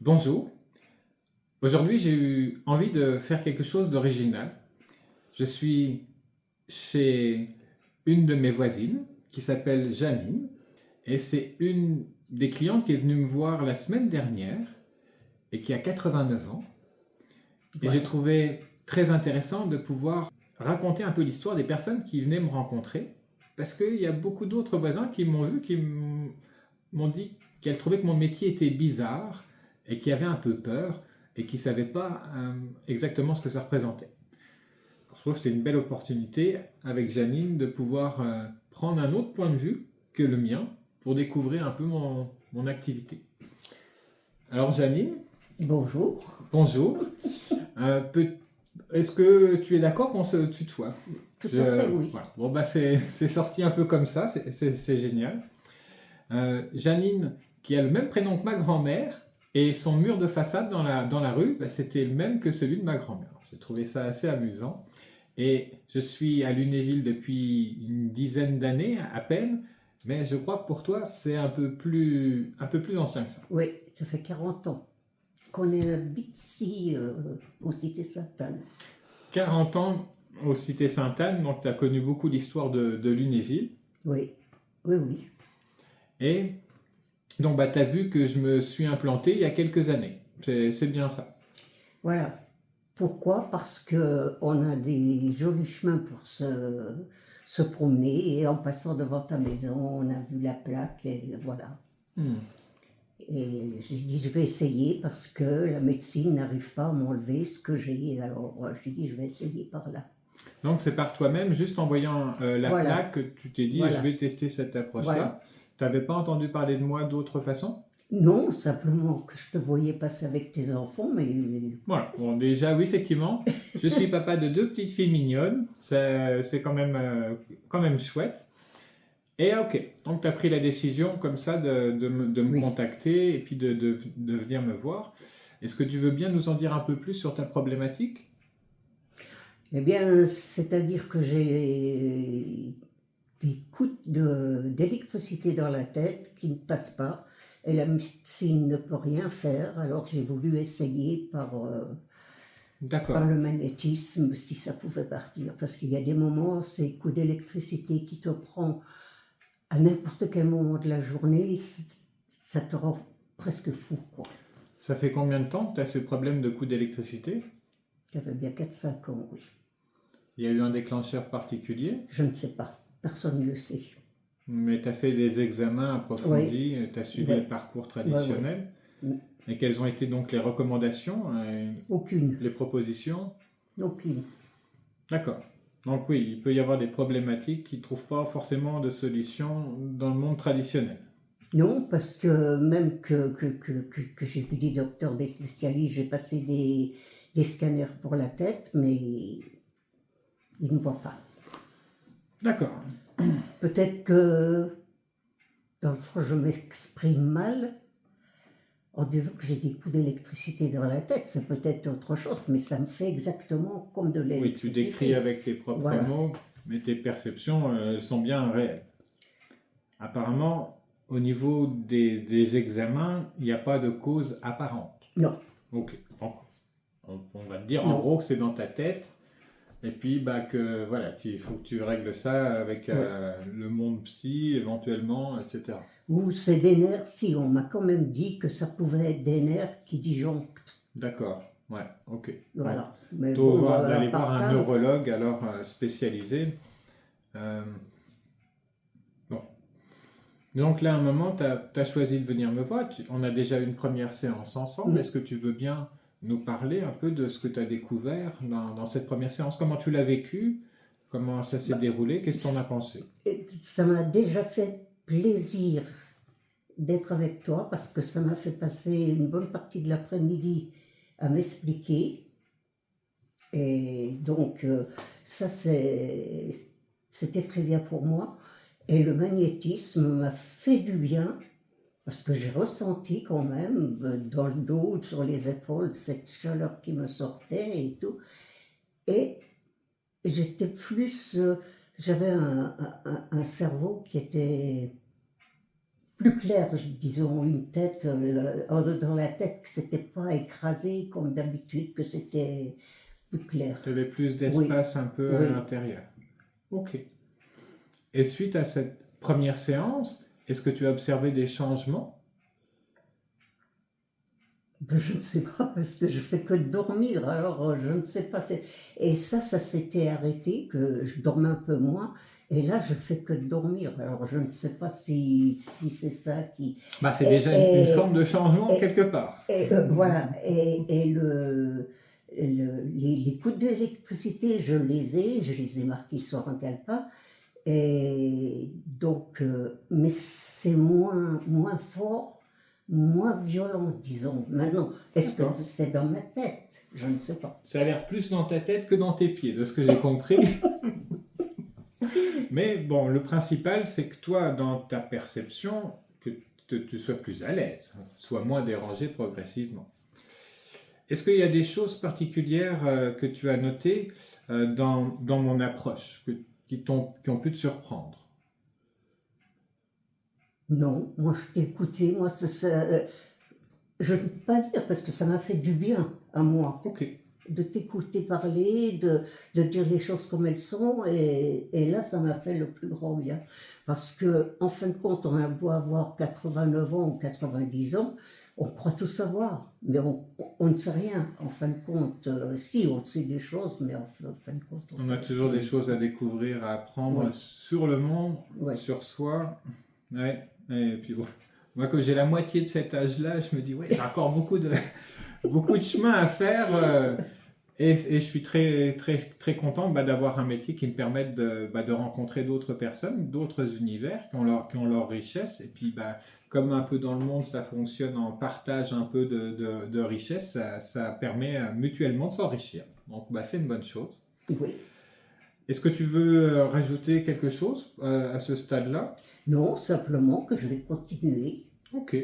Bonjour. Aujourd'hui, j'ai eu envie de faire quelque chose d'original. Je suis chez une de mes voisines qui s'appelle Janine et c'est une des clientes qui est venue me voir la semaine dernière et qui a 89 ans. Et j'ai Voilà. trouvé très intéressant de pouvoir raconter un peu l'histoire des personnes qui venaient me rencontrer parce qu'il y a beaucoup d'autres voisins qui m'ont vu, m'ont dit qu'elles trouvaient que mon métier était bizarre et qui avaient un peu peur et qui ne savaient pas exactement ce que ça représentait. Je trouve que c'est une belle opportunité avec Janine de pouvoir prendre un autre point de vue que le mien pour découvrir un peu mon activité. Alors Janine, Bonjour. bonjour. Euh, peut- Est-ce que tu es d'accord qu'on se tutoie? Tout à fait, oui. Voilà. Bon, bah c'est sorti un peu comme ça, c'est génial. Janine, qui a le même prénom que ma grand-mère, et son mur de façade dans la rue, bah, c'était le même que celui de ma grand-mère. J'ai trouvé ça assez amusant. Et je suis à Lunéville depuis une dizaine d'années à peine, mais je crois que pour toi, c'est un peu plus ancien que ça. Oui, ça fait 40 ans qu'on habite ici, au Cité Sainte-Anne. 40 ans au Cité Sainte-Anne, donc tu as connu beaucoup l'histoire de Lunéville. Oui, oui, oui. Et donc bah, tu as vu que je me suis implanté il y a quelques années. C'est bien ça. Voilà. Pourquoi? Parce que on a des jolis chemins pour se promener et en passant devant ta maison, on a vu la plaque et voilà. Hmm. Et j'ai dit, je vais essayer parce que la médecine n'arrive pas à m'enlever ce que j'ai. Alors, j'ai dit, je vais essayer par là. Donc c'est par toi-même, juste en voyant la Voilà, plaque, que tu t'es dit je voilà, vais tester cette voilà. approche-là. Tu n'avais pas entendu parler de moi d'autre façon? Non, simplement que je te voyais passer avec tes enfants, mais Voilà, bon déjà oui effectivement, je suis papa de deux petites filles mignonnes, c'est quand même chouette. Et ok, donc tu as pris la décision comme ça de me oui. contacter et puis de venir me voir. Est-ce que tu veux bien nous en dire un peu plus sur ta problématique? Eh bien, c'est-à-dire que j'ai des coups d'électricité dans la tête qui ne passent pas et la médecine ne peut rien faire. Alors j'ai voulu essayer par D'accord. le magnétisme si ça pouvait partir. Parce qu'il y a des moments, ces coups d'électricité qui te prend à n'importe quel moment de la journée, ça te rend presque fou, quoi. Ça fait combien de temps que tu as ces problèmes de coups d'électricité? Ça fait bien 4 5 ans, oui. Il y a eu un déclencheur particulier? Je ne sais pas. Personne ne le sait. Mais tu as fait des examens Oui, approfondis, tu as suivi oui, le parcours oui, oui. traditionnel. Et quelles ont été donc les recommandations, Aucune, les propositions? aucune. D'accord. Donc oui, il peut y avoir des problématiques qui ne trouvent pas forcément de solution dans le monde traditionnel. Non, parce que même que j'ai vu des docteurs, des spécialistes, j'ai passé des scanners pour la tête, mais ils ne voient pas. D'accord. Peut-être que, dans le fond, je m'exprime mal en disant que j'ai des coups d'électricité dans la tête. C'est peut-être autre chose, mais ça me fait exactement comme de Oui, tu l'électricité. décris avec tes propres Voilà. mots, mais tes perceptions elles sont bien réelles. Apparemment, au niveau des examens, il n'y a pas de cause apparente. Non, Ok. Donc, on va te dire en non, gros que c'est dans ta tête. Et puis, bah, que voilà, il faut que tu règles ça avec oui. le monde psy, éventuellement, etc. Ou c'est des nerfs, si, on m'a quand même dit que ça pouvait être des nerfs qui disjonctent. D'accord, ouais, ok. Donc, Voilà. Mais plutôt bon, à d'aller part voir un ça, neurologue alors spécialisé. Euh, bon. Donc là, à un moment, tu as choisi de venir me voir. On a déjà eu une première séance ensemble. Est-ce que tu veux bien nous parler un peu de ce que tu as découvert dans cette première séance? Comment tu l'as vécu? Comment ça s'est bah, déroulé? Qu'est-ce que tu en as pensé? ça m'a déjà fait plaisir d'être avec toi parce que ça m'a fait passer une bonne partie de l'après-midi à m'expliquer. Et donc, ça, c'était très bien pour moi. Et le magnétisme m'a fait du bien parce que j'ai ressenti quand même dans le dos, sur les épaules, cette chaleur qui me sortait et tout. Et j'étais plus. J'avais un cerveau qui était plus clair, disons, une tête, dans la tête, que c'était pas écrasé comme d'habitude, que c'était plus clair. Tu avais plus Oui, d'espace un peu à oui. l'intérieur. Ok. Et suite à cette première séance, est-ce que tu as observé des changements? Ben, je ne sais pas, parce que je fais que dormir, alors je ne sais pas. Et ça s'était arrêté, que je dormais un peu moins, et là, je fais que dormir. Alors je ne sais pas si c'est ça qui... Bah, c'est Et, déjà une forme de changement et, quelque part. voilà, et les coups d'électricité, je les ai marqués sur un calepin, et donc, mais c'est moins fort, moins violent, disons. Maintenant, est-ce que D'accord. c'est dans ma tête? Je ne sais pas. Ça a l'air plus dans ta tête que dans tes pieds, de ce que j'ai compris. Mais bon, le principal, c'est que toi, dans ta perception, que tu sois plus à l'aise, sois moins dérangé progressivement. Est-ce qu'il y a des choses particulières que tu as notées dans mon approche, qui ont pu te surprendre? Non, moi je t'ai écouté, moi je ne peux pas dire parce que ça m'a fait du bien à moi. Ok. De t'écouter parler, de dire les choses comme elles sont, et là, ça m'a fait le plus grand bien. Parce que, en fin de compte, on a beau avoir 89 ans ou 90 ans, on croit tout savoir, mais on ne sait rien. En fin de compte, si, on sait des choses, mais en fin de compte, On a toujours des choses à découvrir, à apprendre Oui. sur le monde, Ouais. sur soi. Ouais. Et puis voilà. Moi, quand j'ai la moitié de cet âge-là, je me dis, ouais, j'ai encore beaucoup de chemin à faire. Et je suis très, très, très content d'avoir un métier qui me permette de rencontrer d'autres personnes, d'autres univers qui ont leur richesse. Et puis, comme un peu dans le monde, ça fonctionne en partage un peu de richesse, ça permet mutuellement de s'enrichir. Donc, c'est une bonne chose. Oui. Est-ce que tu veux rajouter quelque chose à ce stade-là? Non, simplement que je vais continuer Ok.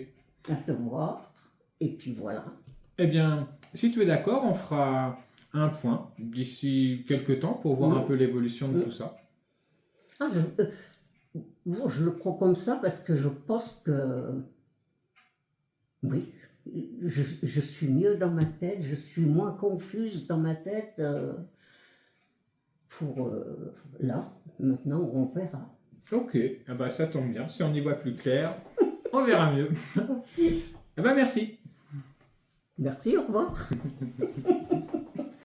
à te voir, et puis voilà. Eh bien, si tu es d'accord, on fera un point d'ici quelques temps pour voir un peu l'évolution de tout ça. Ah, bon, je le prends comme ça parce que je pense que, oui, je suis mieux dans ma tête, je suis moins confuse dans ma tête pour là. Maintenant, on verra. Ok, ça tombe bien. Si on y voit plus clair, on verra mieux. Merci. Merci, au revoir.